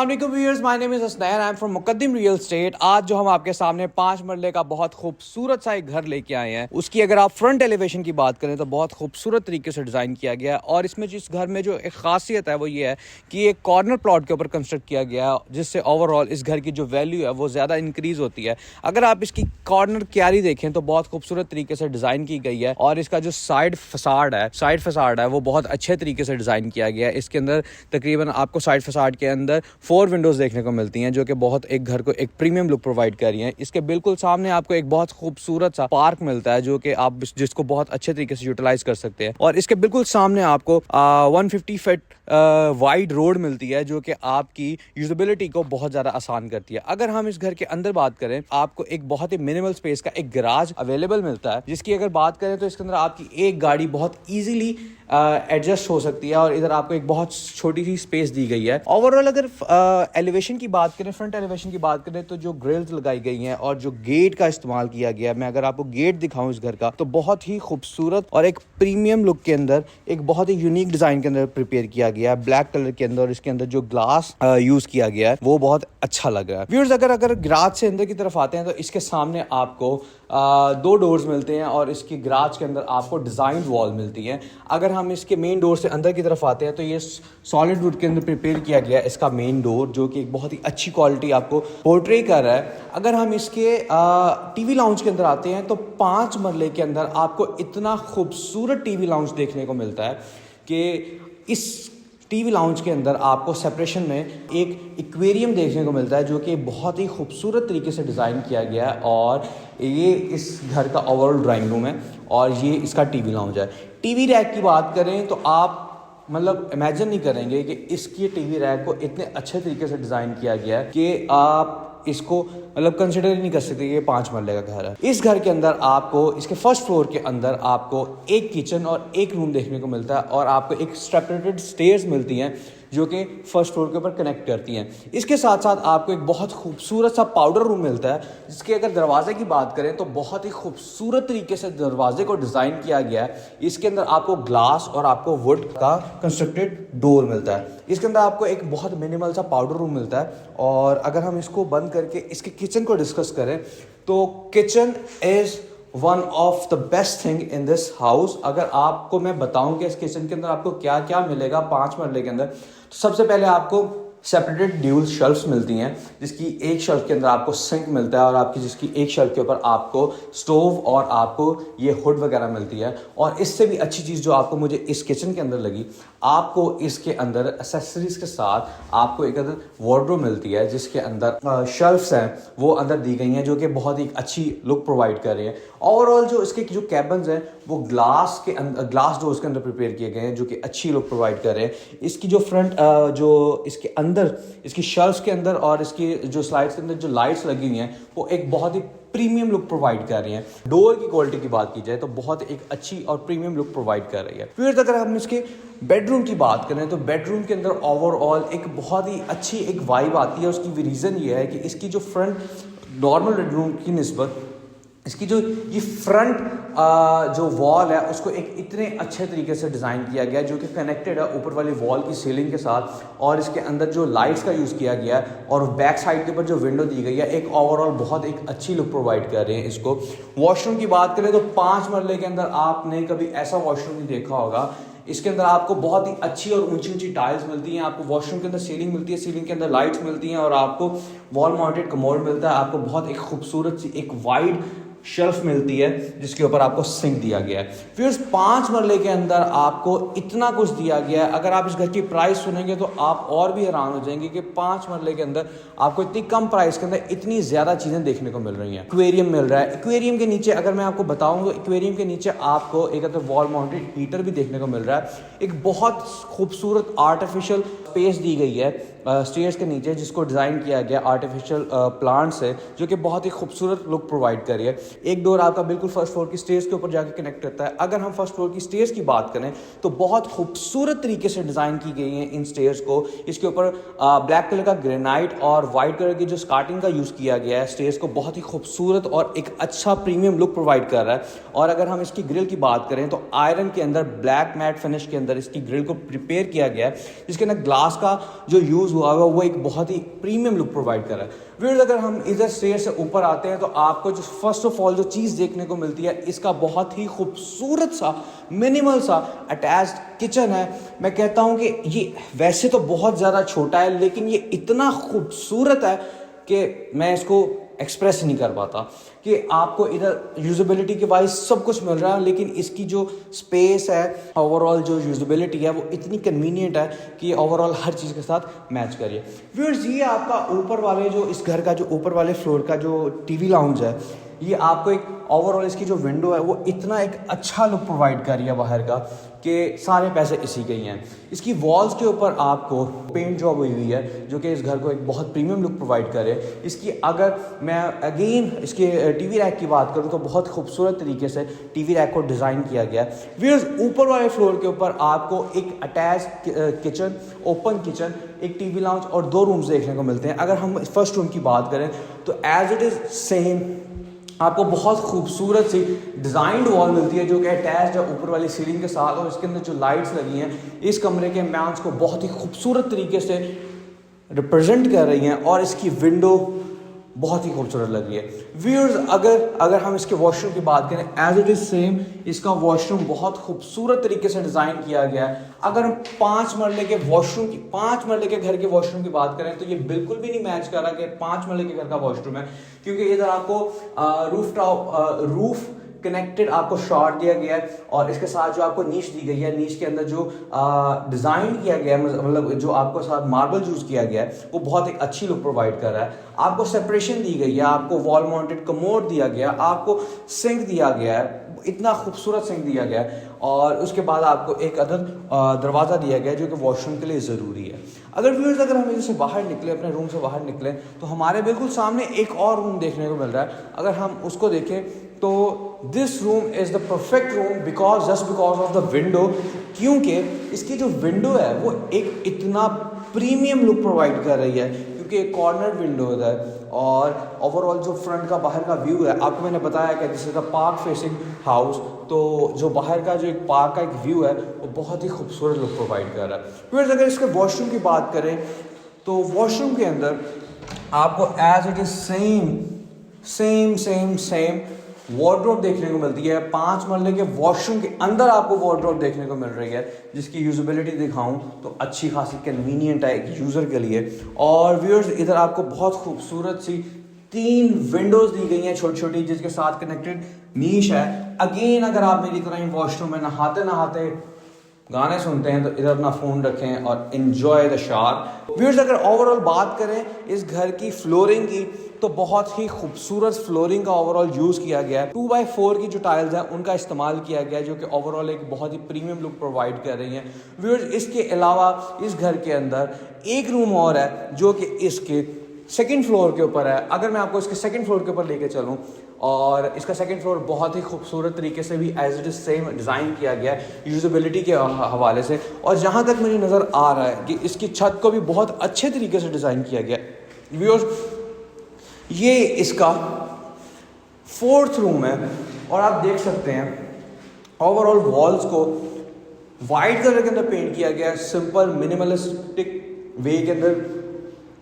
अस्सलाम वालेकुम viewers, my name is Hasnain, I am from Muqaddim real estate. आज जो हम आपके सामने 5 मरले का बहुत खूबसूरत सा एक घर लेके आए हैं, उसकी अगर आप फ्रंट एलिवेशन की बात करें तो बहुत खूबसूरत तरीके से डिज़ाइन किया गया है। और इसमें जिस घर में जो एक खासियत है वो ये है कि एक कॉर्नर प्लॉट के ऊपर कंस्ट्रक्ट किया गया है, जिससे ओवरऑल इस घर की जो वैल्यू है वो ज़्यादा इंक्रीज़ होती है। अगर आप इसकी कॉर्नर क्यारी देखें तो बहुत खूबसूरत तरीके से डिज़ाइन की गई है और इसका जो साइड फसाड है वो बहुत अच्छे तरीके से डिज़ाइन किया गया है। इसके अंदर तकरीबन आपको साइड फसाड के अंदर 4 विंडोज़ देखने को मिलती हैं, जो कि बहुत एक घर को एक प्रीमियम लुक प्रोवाइड कर रही हैं। इसके बिल्कुल सामने आपको एक बहुत खूबसूरत सा पार्क मिलता है, जो कि आप जिसको बहुत अच्छे तरीके से यूटिलाइज कर सकते हैं। और इसके बिल्कुल सामने आपको 150 फीट वाइड रोड मिलती है, जो कि आपकी यूजेबिलिटी को बहुत ज़्यादा आसान करती है। अगर हम इस घर के अंदर बात करें, आपको एक बहुत ही मिनिमल स्पेस का एक गराज अवेलेबल मिलता है, जिसकी अगर बात करें तो इसके अंदर आपकी एक गाड़ी बहुत ईजिली एडजस्ट हो सकती है। और इधर आपको एक बहुत छोटी सी स्पेस दी गई है। ओवरऑल अगर एलिवेशन की बात करें, फ्रंट एलिवेशन की बात करें, तो जो ग्रिल्स लगाई गई हैं और जो गेट का इस्तेमाल किया गया है, मैं अगर आपको गेट दिखाऊं इस घर का, तो बहुत ही खूबसूरत और एक प्रीमियम लुक के अंदर एक बहुत ही यूनिक डिज़ाइन के अंदर प्रिपेयर किया गया है, ब्लैक कलर के अंदर। और इसके अंदर जो ग्लास यूज़ किया गया है वो बहुत अच्छा लग रहा है। व्यूअर्स, अगर गराज से अंदर की तरफ आते हैं तो इसके सामने आपको 2 डोर्स मिलते हैं और इसकी गराज के अंदर आपको डिज़ाइन वॉल मिलती है। अगर हम इसके मेन डोर से अंदर की तरफ आते हैं तो ये सॉलिड वुड के अंदर प्रिपेयर किया गया है इसका मेन डोर, जो कि एक बहुत ही अच्छी क्वालिटी आपको पोर्ट्रे कर रहा है। अगर हम इसके टीवी लाउंज के अंदर आते हैं तो 5 मरले के अंदर आपको इतना खूबसूरत टीवी लाउंज देखने को मिलता है कि इस टीवी लाउंज के अंदर आपको सेपरेशन में एक एक्वेरियम देखने को मिलता है, जो कि बहुत ही खूबसूरत तरीके से डिज़ाइन किया गया है। और ये इस घर का ओवरऑल ड्राइंग रूम है और ये इसका टीवी लाउंज है। टीवी रैक की बात करें तो आप मतलब इमेजिन नहीं करेंगे कि इसकी टीवी रैक को इतने अच्छे तरीके से डिज़ाइन किया गया है कि आप इसको मतलब कंसिडर ही नहीं कर सकते कि ये 5 मरले का घर है। इस घर के अंदर आपको इसके फर्स्ट फ्लोर के अंदर आपको एक किचन और एक रूम देखने को मिलता है और आपको एक स्टेपरेटेड स्टेयर्स मिलती हैं, जो कि फर्स्ट फ्लोर के ऊपर कनेक्ट करती हैं। इसके साथ साथ आपको एक बहुत खूबसूरत सा पाउडर रूम मिलता है, जिसके अगर दरवाजे की बात करें तो बहुत ही खूबसूरत तरीके से दरवाजे को डिज़ाइन किया गया है। इसके अंदर आपको ग्लास और आपको वुड का कंस्ट्रक्टेड डोर मिलता है। इसके अंदर आपको एक बहुत मिनिमल सा पाउडर रूम मिलता है। और अगर हम इसको बंद करके इसके किचन को डिस्कस करें तो kitchen is one of the best thing in this house. अगर आपको मैं बताऊं कि इस किचन के अंदर आपको क्या क्या मिलेगा 5 मरले के अंदर, तो सबसे पहले आपको सेपरेटेड ड्यूल शेल्फ्स मिलती हैं, जिसकी एक शेल्फ के अंदर आपको सिंक मिलता है और आपकी जिसकी एक शेल्फ के ऊपर आपको स्टोव और आपको ये हुड वगैरह मिलती है। और इससे भी अच्छी चीज़ जो आपको मुझे इस किचन के अंदर लगी, आपको इसके अंदर एसेसरीज के साथ आपको एक अंदर वार्डरोब मिलती है, जिसके अंदर शेल्फ्स हैं वो अंदर दी गई हैं, जो कि बहुत ही अच्छी लुक प्रोवाइड कर रही हैं। ओवरऑल जो इसके जो कैबिन्स हैं वो ग्लास के अंदर, ग्लास डोर्स के अंदर प्रिपेयर किए गए हैं, जो कि अच्छी लुक प्रोवाइड कर रहे हैं। इसकी जो फ्रंट जो इसके अंदर इसकी शेल्फ्स के अंदर और इसकी जो स्लाइड्स के अंदर जो लाइट्स लगी हुई हैं वो एक बहुत ही प्रीमियम लुक प्रोवाइड कर रही हैं। डोर की क्वालिटी की बात की जाए तो बहुत एक अच्छी और प्रीमियम लुक प्रोवाइड कर रही है। फिर अगर हम इसके बेडरूम की बात करें तो बेडरूम के अंदर ओवरऑल एक बहुत ही अच्छी एक वाइब आती है। उसकी रीज़न ये है कि इसकी जो फ्रंट नॉर्मल बेडरूम की निस्बत इसकी जो ये फ्रंट जो वॉल है उसको एक इतने अच्छे तरीके से डिज़ाइन किया गया है, जो कि कनेक्टेड है ऊपर वाली वॉल की सीलिंग के साथ। और इसके अंदर जो लाइट्स का यूज़ किया गया है और बैक साइड के ऊपर जो विंडो दी गई है, एक ओवरऑल बहुत एक अच्छी लुक प्रोवाइड कर रहे हैं इसको। वॉशरूम की बात करें तो 5 मरले के अंदर आपने कभी ऐसा वॉशरूम नहीं देखा होगा। इसके अंदर आपको बहुत ही अच्छी और ऊंची ऊंची टाइल्स मिलती हैं, आपको वॉशरूम के अंदर सीलिंग मिलती है, सीलिंग के अंदर लाइट्स मिलती हैं और आपको वॉल माउंटेड कमोड मिलता है। आपको बहुत एक खूबसूरत सी एक वाइड शेल्फ मिलती है, जिसके ऊपर आपको सिंक दिया गया है। फिर 5 मरले के अंदर आपको इतना कुछ दिया गया है। अगर आप इस घर की प्राइस सुनेंगे तो आप और भी हैरान हो जाएंगे कि 5 मरले के अंदर आपको इतनी कम प्राइस के अंदर इतनी ज़्यादा चीज़ें देखने को मिल रही हैं। एक्वेरियम मिल रहा है। एक्वेरियम के नीचे अगर मैं आपको बताऊं तो एक्वेरियम के नीचे आपको एक अंदर वॉल माउंटेड हीटर भी देखने को मिल रहा है। एक बहुत खूबसूरत आर्टिफिशियल स्पेस दी गई है स्टेयर्स के नीचे, जिसको डिज़ाइन किया गया आर्टिफिशियल प्लांट से, जो कि बहुत ही खूबसूरत लुक प्रोवाइड कर रही है। एक डोर आपका बिल्कुल फर्स्ट फ्लोर की स्टेज के ऊपर जाके कनेक्ट करता है। अगर हम फर्स्ट फ्लोर की स्टेज की बात करें तो बहुत खूबसूरत तरीके से डिज़ाइन की गई है इन स्टेज को। इसके ऊपर ब्लैक कलर का ग्रेनाइट और वाइट कलर की जो स्कार्टिंग का यूज़ किया गया है स्टेज को बहुत ही खूबसूरत और एक अच्छा प्रीमियम लुक प्रोवाइड कर रहा है। और अगर हम इसकी ग्रिल की बात करें तो आयरन के अंदर ब्लैक मैट फिनिश के अंदर इसकी ग्रिल को प्रिपेयर किया गया है, जिसके अंदर ग्लास का जो यूज़ हुआ है वो एक बहुत ही प्रीमियम लुक प्रोवाइड कर रहा है। व्यूअर्स, अगर हम इधर स्टेयर से ऊपर आते हैं तो आपको जो फर्स्ट ऑफ ऑल जो चीज़ देखने को मिलती है, इसका बहुत ही खूबसूरत सा मिनिमल सा अटैच्ड किचन है। मैं कहता हूँ कि ये वैसे तो बहुत ज़्यादा छोटा है, लेकिन ये इतना खूबसूरत है कि मैं इसको एक्सप्रेस नहीं कर पाता कि आपको इधर यूजेबिलिटी के वाइज सब कुछ मिल रहा है, लेकिन इसकी जो स्पेस है, ओवरऑल जो यूजेबिलिटी है वो इतनी कन्वीनियंट है कि ओवरऑल हर चीज़ के साथ मैच करिए। व्यूअर्स, ये आपका ऊपर वाले जो इस घर का जो ऊपर वाले फ्लोर का जो टीवी लाउंज है, ये आपको एक ओवरऑल इसकी जो विंडो है वो इतना एक अच्छा लुक प्रोवाइड कर रही है बाहर का कि सारे पैसे इसी के ही हैं। इसकी वॉल्स के ऊपर आपको पेंट जॉब हुई हुई है जो कि इस घर को एक बहुत प्रीमियम लुक प्रोवाइड करे। इसकी अगर मैं अगेन इसके टीवी रैक की बात करूं तो बहुत खूबसूरत तरीके से टीवी रैक को डिज़ाइन किया गया है। व्यूअर्स, ऊपर वाले फ्लोर के ऊपर आपको एक अटैच किचन, ओपन किचन, एक टीवी लाउंज और 2 रूम्स देखने को मिलते हैं। अगर हम फर्स्ट रूम की बात करें तो एज इट इज़ सेम आपको बहुत खूबसूरत सी डिज़ाइंड वॉल मिलती है जो कि अटैच्ड है ऊपर वाली सीलिंग के साथ, और इसके अंदर जो लाइट्स लगी हैं इस कमरे के एम्बियंस को बहुत ही खूबसूरत तरीके से रिप्रेजेंट कर रही हैं, और इसकी विंडो बहुत ही खूबसूरत लग रही है। व्यूअर्स, अगर हम इसके वॉशरूम की बात करें, एज इट इज़ सेम इसका वॉशरूम बहुत खूबसूरत तरीके से डिज़ाइन किया गया है। अगर हम 5 मरले के घर के वॉशरूम की बात करें तो ये बिल्कुल भी नहीं मैच कर रहा कि 5 मरले के घर का वॉशरूम है, क्योंकि इधर आपको रूफ कनेक्टेड आपको शॉट दिया गया है, और इसके साथ जो आपको नीश दी गई है, नीश के अंदर जो डिज़ाइन किया गया है, मतलब जो आपको साथ मार्बल यूज़ किया गया है वो बहुत एक अच्छी लुक प्रोवाइड कर रहा है। आपको सेपरेशन दी गई है, आपको वॉल माउंटेड कमोड दिया गया, आपको सिंक दिया गया है, इतना खूबसूरत सिंक दिया गया है, और उसके बाद आपको एक अदद दरवाज़ा दिया गया है जो कि वॉशरूम के लिए ज़रूरी है। अगर व्यूअर्स, अगर हम इसे बाहर निकले, अपने रूम से बाहर निकले, तो हमारे बिल्कुल सामने एक और रूम देखने को मिल रहा है। अगर हम उसको देखें तो this room is the perfect room just because of the window, क्योंकि इसकी जो विंडो है वो एक इतना प्रीमियम लुक प्रोवाइड कर रही है, क्योंकि एक कॉर्नर विंडो है, और ओवरऑल जो फ्रंट का बाहर का व्यू है, आपको मैंने बताया कि this is the park facing house, तो जो बाहर का जो एक पार्क का एक व्यू है वो बहुत ही खूबसूरत लुक प्रोवाइड कर रहा है। फिर अगर इसके वॉशरूम की बात करें तो वॉशरूम के अंदर आपको as it is same wardrobe देखने को मिलती है। 5 मरले के वॉशरूम के अंदर आपको वार्डरोब देखने को मिल रही है, जिसकी यूजेबिलिटी दिखाऊं तो अच्छी खासी कन्वीनियंट है एक यूज़र के लिए। और व्यूअर्स, इधर आपको बहुत खूबसूरत सी 3 विंडोज़ दी गई हैं छोटी छोटी, जिसके साथ कनेक्टेड नीश है। अगेन, अगर आप मेरी तरह ही वॉशरूम में नहाते गाने सुनते हैं तो इधर अपना फ़ोन रखें और एंजॉय द शावर। व्यूअर्स, अगर ओवरऑल बात करें इस घर की फ्लोरिंग की तो बहुत ही खूबसूरत फ्लोरिंग का ओवरऑल यूज़ किया गया है। 2x4 की जो टाइल्स हैं उनका इस्तेमाल किया गया है, जो कि ओवरऑल एक बहुत ही प्रीमियम लुक प्रोवाइड कर रही हैं। व्यूअर्स, इसके अलावा इस घर के अंदर एक रूम और है जो कि इसके 2nd फ्लोर के ऊपर है। अगर मैं आपको इसके 2nd फ्लोर के ऊपर लेके चलूँ, और इसका 2nd फ्लोर बहुत ही खूबसूरत तरीके से भी as it is same design किया गया है यूजेबिलिटी के हवाले से, और जहाँ तक मुझे नज़र आ रहा है कि इसकी छत को भी बहुत अच्छे तरीके से डिज़ाइन किया गया है। व्यूअर्स, ये इसका 4th रूम है, और आप देख सकते हैं ओवरऑल वॉल्स को वाइट कलर के अंदर पेंट किया गया है, सिंपल मिनिमलिस्टिक वे के अंदर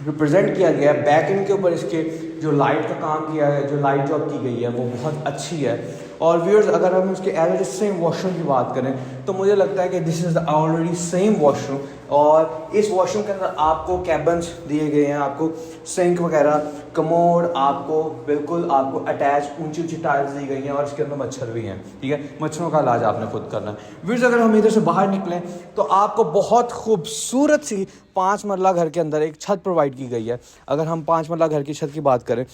रिप्रेजेंट किया गया है। बैक एंड के ऊपर इसके जो लाइट का काम किया है, जो लाइट जॉब की गई है वो बहुत अच्छी है। और व्यूअर्स, अगर हम इसके एज इट सेम वॉशरूम की बात करें तो मुझे लगता है कि this is the already same washroom, और इस वॉशरूम के अंदर आपको कैबिन्स दिए गए हैं, आपको सिंक वगैरह, कमोड, आपको अटैच ऊंची टाइल्स दी गई हैं, और इसके अंदर मच्छर भी हैं। ठीक है, मच्छरों का इलाज आपने खुद करना है। व्यूअर्स, अगर हम इधर से बाहर निकलें तो आपको बहुत खूबसूरत सी 5 मरला घर के अंदर एक छत प्रोवाइड की गई है। अगर हम 5 मरला घर की छत की बात करें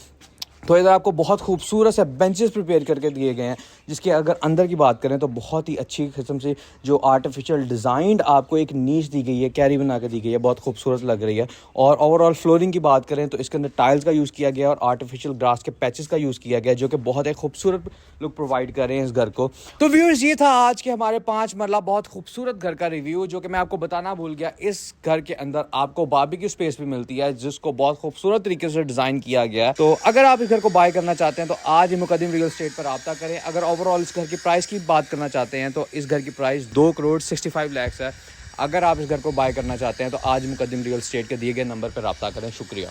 तो इधर आपको बहुत खूबसूरत से बेंचेस प्रिपेयर करके दिए गए हैं, जिसके अगर अंदर की बात करें तो बहुत ही अच्छी किस्म से जो आर्टिफिशियल डिज़ाइंड आपको एक नीच दी गई है, कैरी बना के दी गई है, बहुत खूबसूरत लग रही है। और ओवरऑल फ्लोरिंग की बात करें तो इसके अंदर टाइल्स का यूज़ किया गया और आर्टिफिशियल ग्रास के पैचेस का यूज़ किया गया, जो कि बहुत एक खूबसूरत लुक प्रोवाइड कर रहे हैं इस घर को। तो व्यूअर्स, ये था आज के हमारे 5 मरला बहुत खूबसूरत घर का रिव्यू, जो कि मैं आपको बताना भूल गया। इस घर के अंदर आपको बारबेक्यू स्पेस भी मिलती है, जिसको बहुत खूबसूरत तरीके से डिज़ाइन किया गया है। तो अगर आप इस घर को बाय करना चाहते हैं तो आज ही मुकद्दम रियल एस्टेट पर राब्ता करें। अगर ओवरऑल इस घर की प्राइस की बात करना चाहते हैं तो इस घर की प्राइस 2,65 लाख है। अगर आप इस घर को बाय करना चाहते हैं तो आज मुकद्दम रियल एस्टेट के दिए गए नंबर पर राब्ता करें। शुक्रिया।